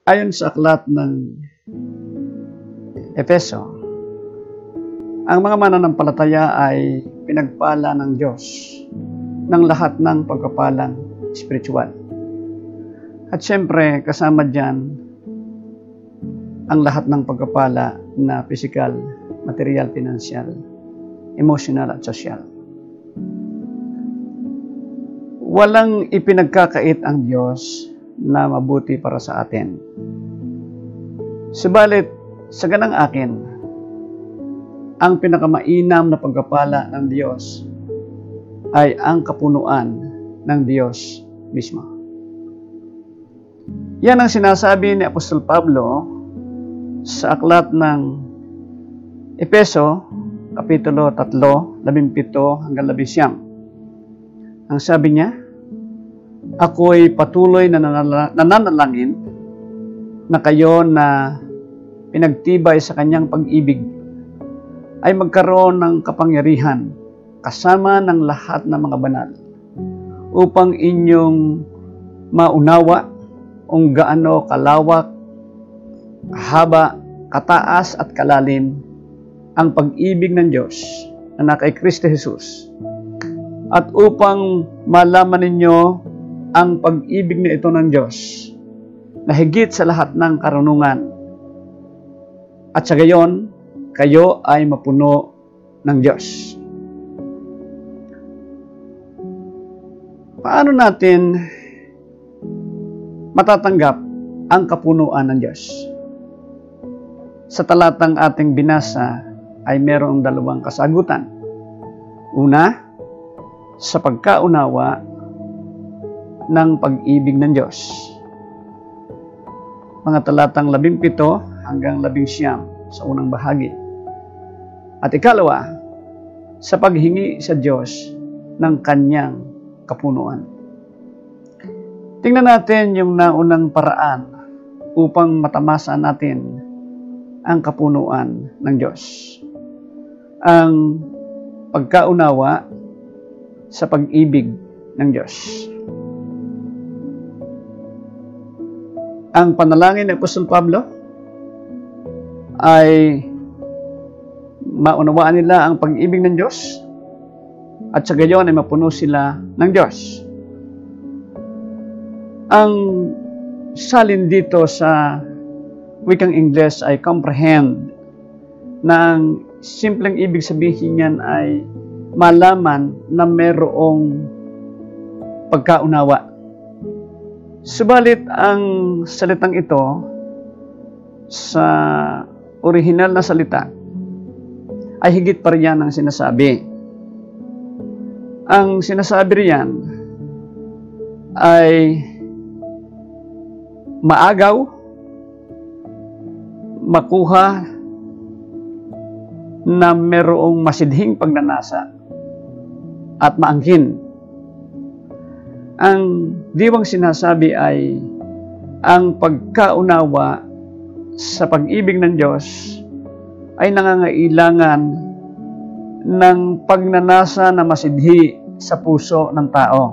Ayon sa aklat ng Efeso, ang mga mananampalataya ay pinagpala ng Diyos ng lahat ng pagpapalang spiritual. At syempre, kasama dyan ang lahat ng pagpapala na physical, material, financial, emotional at social. Walang ipinagkakait ang Diyos na mabuti para sa atin. Subalit, sa ganang akin, ang pinakamainam na pagpapala ng Diyos ay ang kapunuan ng Diyos mismo. Yan ang sinasabi ni Apostol Pablo sa aklat ng Efeso, Kapitulo 3, 17 hanggang 19. Ang sabi niya, ako'y patuloy na nananalangin na kayo na pinagtibay sa kanyang pag-ibig ay magkaroon ng kapangyarihan kasama ng lahat ng mga banal upang inyong maunawa kung gaano kalawak, kahaba, kataas at kalalim ang pag-ibig ng Diyos na kay Kristo Jesus. At upang malaman ninyo ang pag-ibig na ito ng Diyos na higit sa lahat ng karunungan. At sa gayon, kayo ay mapuno ng Diyos. Paano natin matatanggap ang kapunuan ng Diyos? Sa talatang ating binasa ay merong dalawang kasagutan. Una, sa pagkaunawa ng pag-ibig ng Diyos. Mga talatang 17 hanggang 19 sa unang bahagi. At ikalawa, sa paghingi sa Diyos ng kanyang kapunuan. Tingnan natin yung naunang paraan upang matamasan natin ang kapunuan ng Diyos. Ang pagkaunawa sa pag-ibig ng Diyos. Ang panalangin ni Apostol Pablo ay maunawaan nila ang pag-ibig ng Diyos at sa gayon ay mapuno sila ng Diyos. Ang salin dito sa wikang Ingles ay comprehend, na ang simpleng ibig sabihin niyan ay malaman na mayroong pagkaunawa. Subalit ang salitang ito sa orihinal na salita ay higit pa riyan ang sinasabi. Ang sinasabi riyan ay maagaw, makuha na mayroong masidhing pagnanasa at maangkin. Ang diwang sinasabi ay ang pagkaunawa sa pag-ibig ng Diyos ay nangangailangan ng pagnanasa na masidhi sa puso ng tao.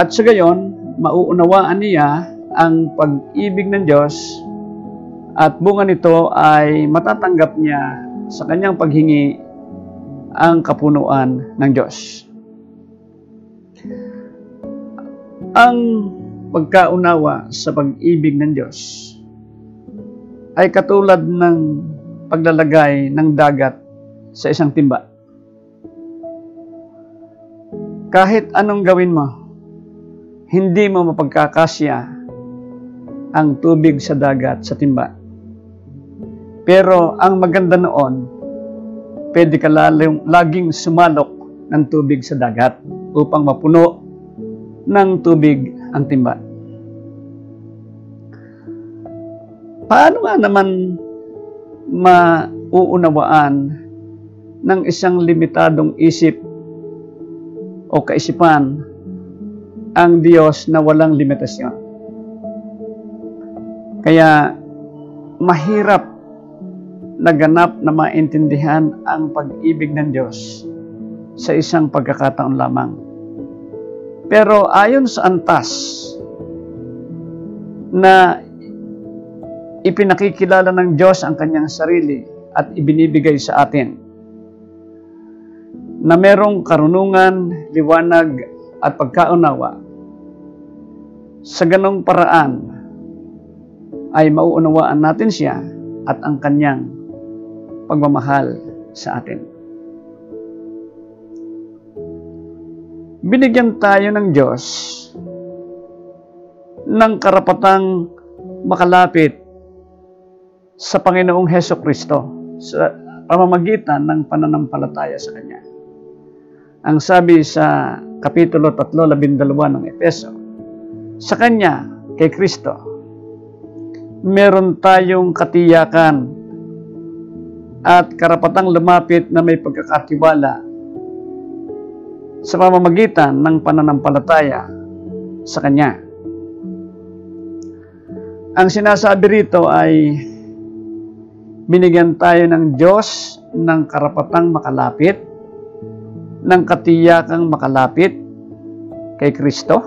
At sa gayon, mauunawaan niya ang pag-ibig ng Diyos at bunga nito ay matatanggap niya sa kanyang paghingi ang kapunuan ng Diyos. Ang pagkaunawa sa pag-ibig ng Diyos ay katulad ng paglalagay ng dagat sa isang timba. Kahit anong gawin mo, hindi mo mapagkakasya ang tubig sa dagat sa timba. Pero ang maganda noon, pwede ka laging sumalok ng tubig sa dagat upang mapuno ng tubig ang timba. Paano nga naman mauunawaan ng isang limitadong isip o kaisipan ang Diyos na walang limitasyon? Kaya mahirap naganap na maintindihan ang pag-ibig ng Diyos sa isang pagkakataon lamang. Pero ayon sa antas na ipinakikilala ng Diyos ang kanyang sarili at ibinibigay sa atin, na merong karunungan, liwanag at pagkaunawa. Sa ganong paraan ay mauunawaan natin siya at ang kanyang pagmamahal sa atin. Binigyan tayo ng Diyos ng karapatang makalapit sa Panginoong Hesukristo sa pamamagitan ng pananampalataya sa Kanya. Ang sabi sa Kapitulo 3:12 ng Efeso, sa Kanya, kay Kristo, meron tayong katiyakan at karapatang lumapit na may pagkakatiwala sa pamamagitan ng pananampalataya sa Kanya. Ang sinasabi rito ay binigyan tayo ng Diyos ng karapatang makalapit, ng katiyakang makalapit kay Kristo,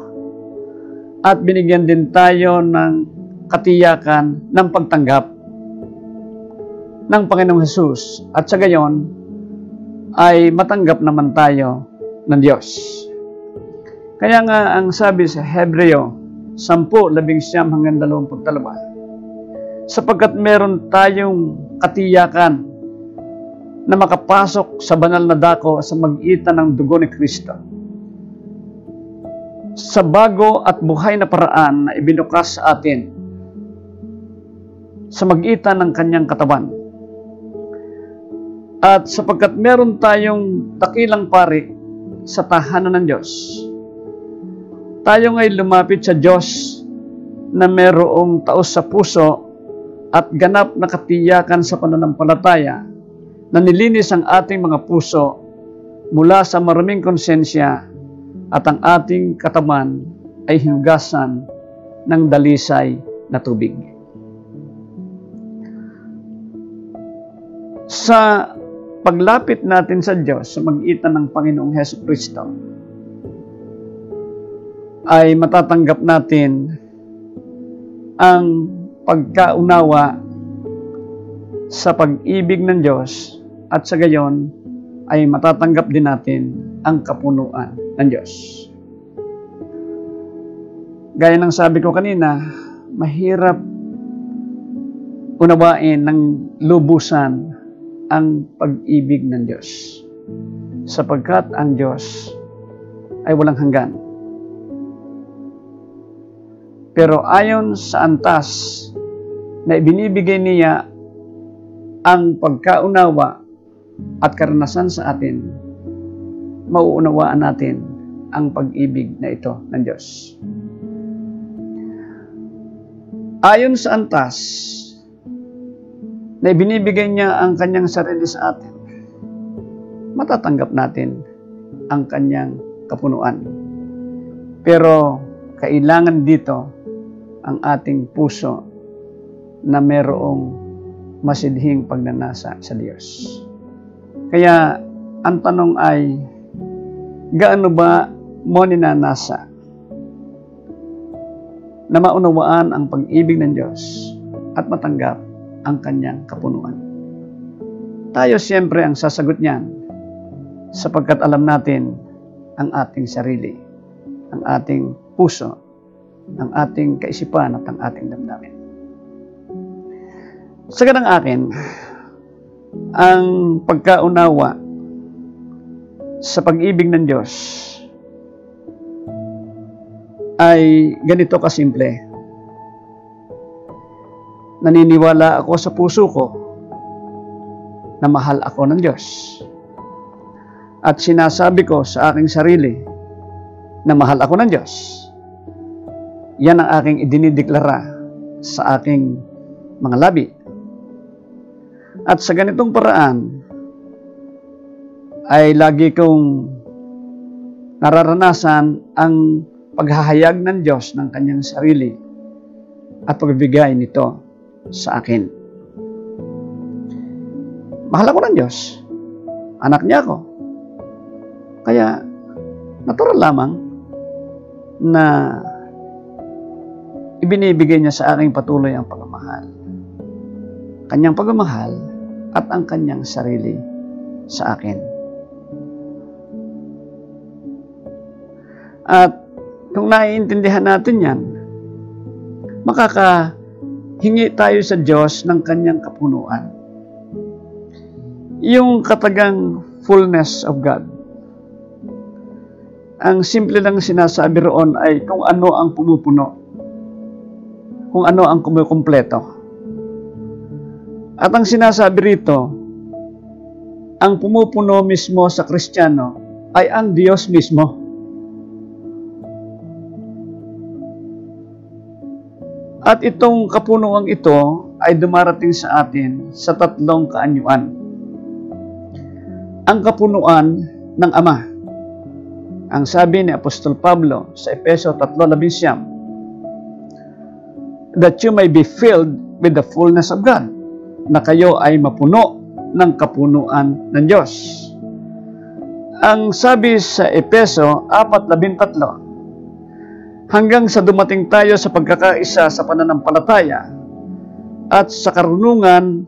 at binigyan din tayo ng katiyakan ng pagtanggap ng Panginoong Hesus, at sa gayon ay matanggap naman tayo ng Diyos. Kaya nga ang sabi sa Hebreo 10:11-22, sapagkat meron tayong katiyakan na makapasok sa banal na dako sa magitan ng dugo ni Kristo, sa bago at buhay na paraan na ibinukas sa atin sa magitan ng kanyang katawan. At sapagkat meron tayong dakilang pari sa tahanan ng Diyos, tayo ngay lumapit sa Diyos na merong taos sa puso at ganap na katiyakan sa pananampalataya, na nilinis ang ating mga puso mula sa maruming konsensya, at ang ating katawan ay hinugasan ng dalisay na tubig. Sa paglapit natin sa Diyos sa magitan ng Panginoong Hesukristo, ay matatanggap natin ang pagkaunawa sa pag-ibig ng Diyos, at sa gayon ay matatanggap din natin ang kapunuan ng Diyos. Gaya ng sabi ko kanina, mahirap unawain ng lubusan ang pag-ibig ng Diyos, sapagkat ang Diyos ay walang hanggan. Pero ayon sa antas na ibinibigay niya ang pagkaunawa at karanasan sa atin, mauunawaan natin ang pag-ibig na ito ng Diyos. Ayon sa antas na ibinibigay niya ang kanyang sarili sa atin, matatanggap natin ang kanyang kapunuan. Pero kailangan dito ang ating puso na merong masidhing pagnanasa sa Diyos. Kaya ang tanong ay, gaano ba mo ninanasa na maunawaan ang pag-ibig ng Diyos at matanggap ang kanyang kapunuan? Tayo siyempre ang sasagot niyan, sapagkat alam natin ang ating sarili, ang ating puso, ang ating kaisipan at ang ating damdamin. Sa ganang akin, ang pagkaunawa sa pag-ibig ng Diyos ay ganito kasimple. Naniniwala ako sa puso ko na mahal ako ng Diyos, at sinasabi ko sa aking sarili na mahal ako ng Diyos. Yan ang aking idinideklara sa aking mga labi. At sa ganitong paraan ay lagi kong nararanasan ang paghahayag ng Diyos ng kanyang sarili at pagbibigay nito sa akin. Mahal ako ng Diyos. Anak niya ako. Kaya natural lamang na ibinibigay niya sa aking patuloy ang pagmamahal. Kanyang pagmamahal at ang kanyang sarili sa akin. At kung naiintindihan natin yan, makakahingi tayo sa Diyos ng kanyang kapunuan. Yung katagang fullness of God. Ang simple lang sinasabi roon ay kung ano ang pumupuno. Kung ano ang kumukumpleto. At ang sinasabi rito, ang pumupuno mismo sa Kristiyano ay ang Diyos mismo. At itong kapunuang ito ay dumarating sa atin sa tatlong kaanyuan. Ang kapunuan ng Ama. Ang sabi ni Apostol Pablo sa Efeso 3:11, that you may be filled with the fullness of God, na kayo ay mapuno ng kapunuan ng Diyos. Ang sabi sa Efeso 4:13, hanggang sa dumating tayo sa pagkakaisa sa pananampalataya at sa karunungan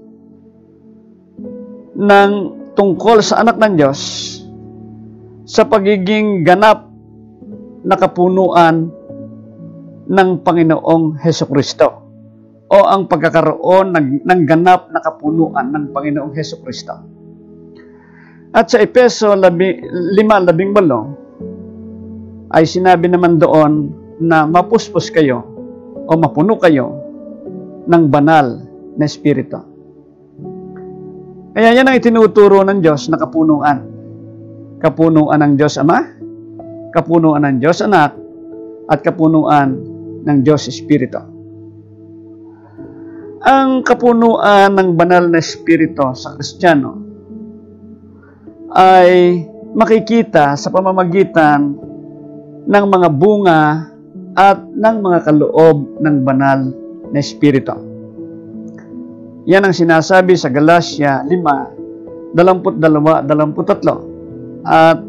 ng tungkol sa anak ng Diyos, sa pagiging ganap na kapunuan ng Panginoong Hesukristo, o ang pagkakaroon ng ganap na kapunuan ng Panginoong Hesukristo. At sa Efeso 5:18 ay sinabi naman doon na mapuspos kayo o mapuno kayo ng banal na Espiritu. Kaya yan ang itinuturo ng Diyos na kapunuan. Kapunuan ng Diyos Ama, kapunuan ng Diyos Anak, at kapunuan ng Diyos Espiritu. Ang kapunuan ng banal na Espiritu sa Kristiyano ay makikita sa pamamagitan ng mga bunga at ng mga kaloob ng banal na Espiritu. Yan ang sinasabi sa Galatia 5:22-23 at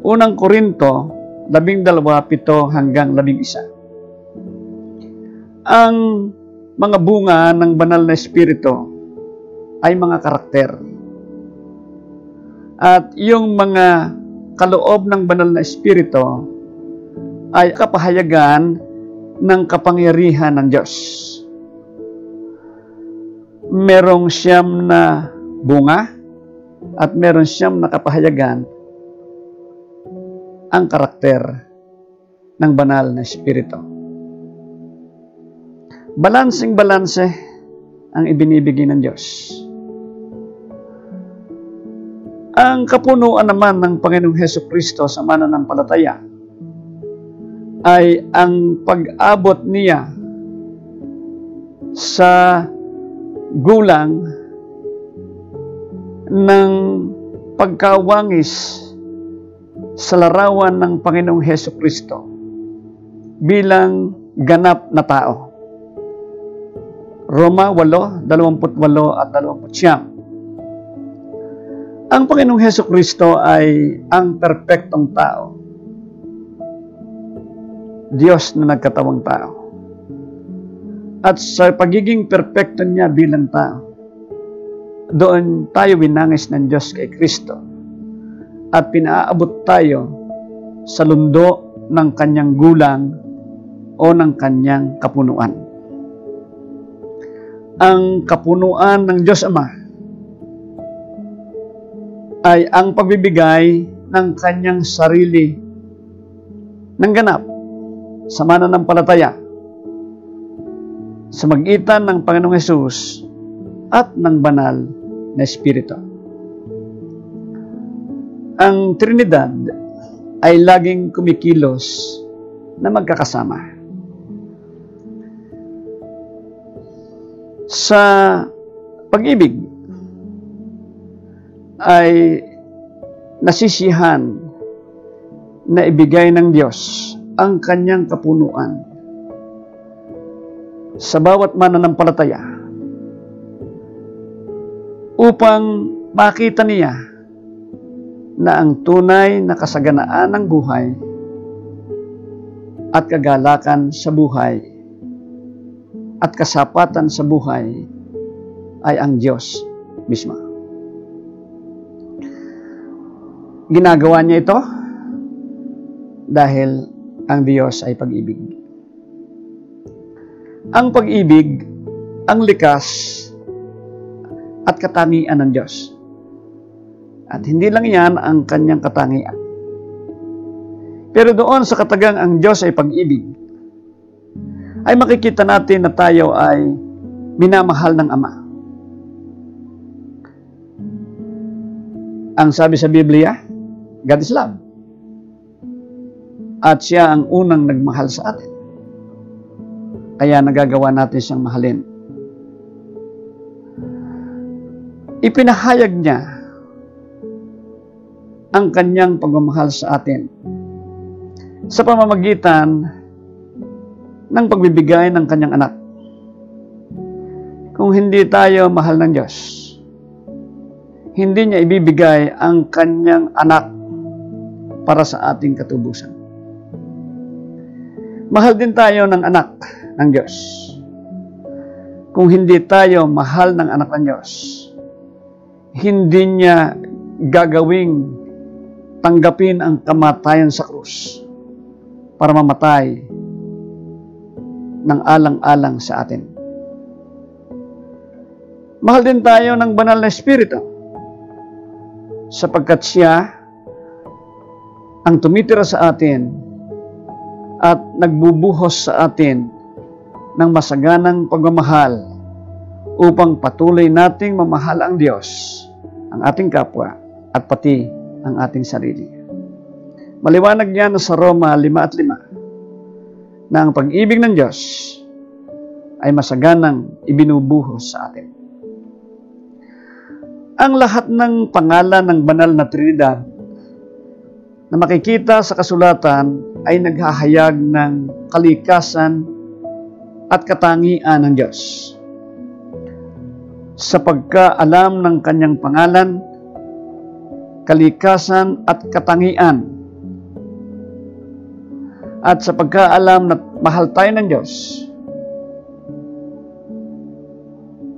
unang Korinto 12:7-11. Ang mga bunga ng banal na Espiritu ay mga karakter. At yung mga kaloob ng banal na Espiritu ay kapahayagan ng kapangyarihan ng Diyos. Merong 9 na bunga at meron 9 na kapahayagan ang karakter ng banal na Espiritu. Balanseng-balanse ang ibinibigay ng Diyos. Ang kapunuan naman ng Panginoong Hesukristo sa mananampalataya ay ang pag-abot niya sa gulang ng pagkawangis sa larawan ng Panginoong Hesukristo bilang ganap na tao. Roma 8:28-29. Ang Panginoong Hesukristo ay ang perpektong tao. Diyos na nagkatawang tao. At sa pagiging perpekto niya bilang tao, doon tayo winangis ng Diyos kay Kristo at pinaabot tayo sa lundo ng kanyang gulang o ng kanyang kapunuan. Ang kapunuan ng Diyos Ama ay ang pagbibigay ng kanyang sarili ng ganap sa mananampalataya sa magitan ng Panginoong Hesus at ng banal na Espiritu. Ang Trinidad ay laging kumikilos na magkakasama. Sa pag-ibig ay nasisihan na ibigay ng Diyos ang kanyang kapunuan sa bawat mananampalataya upang makita niya na ang tunay na kasaganaan ng buhay at kagalakan sa buhay at kasapatan sa buhay ay ang Diyos mismo. Ginagawa niya ito dahil ang Diyos ay pag-ibig. Ang pag-ibig, ang likas at katangian ng Diyos. At hindi lang yan ang kanyang katangian. Pero doon sa katagang ang Diyos ay pag-ibig, ay makikita natin na tayo ay minamahal ng Ama. Ang sabi sa Biblia, God is love. At siya ang unang nagmahal sa atin. Kaya nagagawa natin siyang mahalin. Ipinahayag niya ang kanyang pagmamahal sa atin sa pamamagitan ng pagbibigay ng kanyang anak. Kung hindi tayo mahal ng Diyos, hindi niya ibibigay ang kanyang anak para sa ating katubusan. Mahal din tayo ng anak ng Diyos. Kung hindi tayo mahal ng anak ng Diyos, hindi niya gagawing tanggapin ang kamatayan sa krus para mamatay ng alang-alang sa atin. Mahal din tayo ng banal na Espiritu sapagkat siya ang tumitira sa atin at nagbubuhos sa atin ng masaganang pagmamahal upang patuloy nating mamahal ang Diyos, ang ating kapwa, at pati ang ating sarili. Maliwanag yan sa Roma 5:5 na ang pag-ibig ng Diyos ay masaganang ibinubuhos sa atin. Ang lahat ng pangalan ng banal na Trinidad na makikita sa kasulatan ay naghahayag ng kalikasan at katangian ng Diyos. Sa pagkaalam ng kanyang pangalan, kalikasan at katangian, at sa pagkaalam na mahal tayo ng Diyos,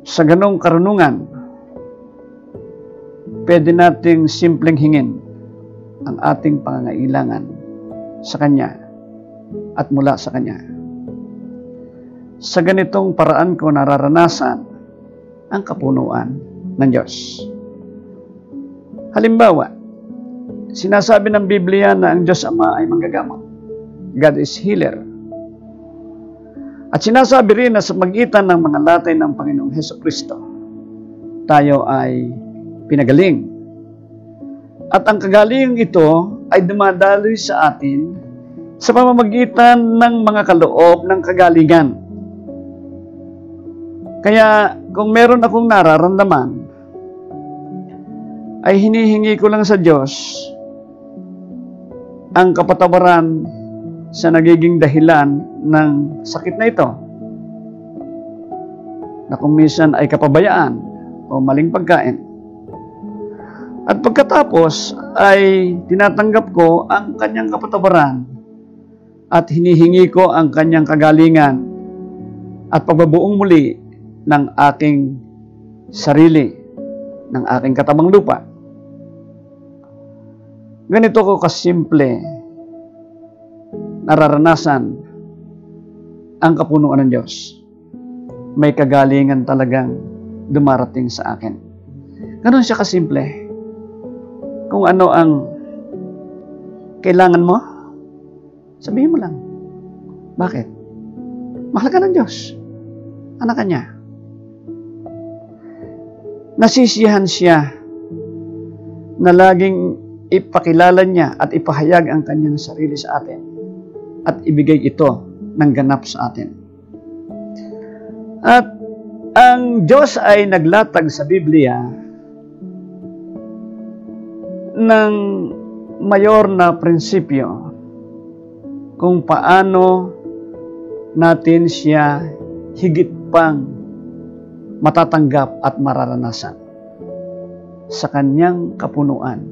sa ganong karunungan, pwede nating simpleng hingin ang ating pangangailangan sa Kanya at mula sa Kanya. Sa ganitong paraan ko nararanasan ang kapunuan ng Diyos. Halimbawa, sinasabi ng Biblia na ang Diyos Ama ay manggagamot. God is healer. At sinasabi rin na sa magitan ng mga latay ng Panginoong Hesukristo, tayo ay pinagaling. At ang kagalingan ito ay dumadaloy sa atin sa pamamagitan ng mga kaloob ng kagalingan. Kaya kung meron akong nararamdaman, ay hinihingi ko lang sa Diyos ang kapatawaran sa nagiging dahilan ng sakit na ito, na kung minsan ay kapabayaan o maling pagkain. At pagkatapos ay tinatanggap ko ang kanyang kapatawaran at hinihingi ko ang kanyang kagalingan at pagbabuong muli ng aking sarili, ng aking katabang lupa. Ganito ko kasimple nararanasan ang kapunuan ng Diyos. May kagalingan talagang dumarating sa akin. Ganon siya kasimple. Kung ano ang kailangan mo, sabihin mo lang. Bakit? Mahal ka ng Diyos. Anak ka niya. Nasisiyahan siya na laging ipakilala niya at ipahayag ang kanyang sarili sa atin at ibigay ito ng ganap sa atin. At ang Diyos ay naglatag sa Biblia ng mayor na prinsipyo kung paano natin siya higit pang matatanggap at mararanasan sa kanyang kapunuan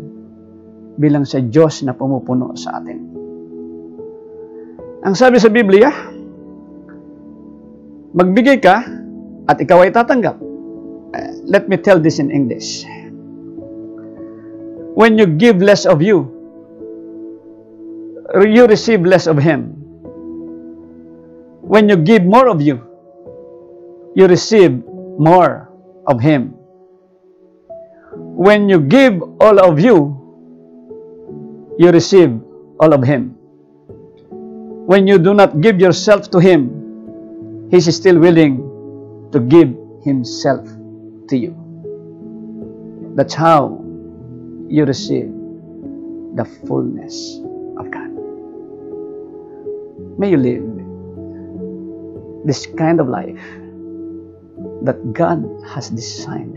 bilang sa Diyos na pumupuno sa atin. Ang sabi sa Biblia, Magbigay ka at ikaw ay tatanggap. Let me tell this in English. When you give less of you receive less of Him. When you give more of you receive more of Him. When you give all of you receive all of Him. When you do not give yourself to Him, He is still willing to give Himself to you. That's how you receive the fullness of God. May you live this kind of life that God has designed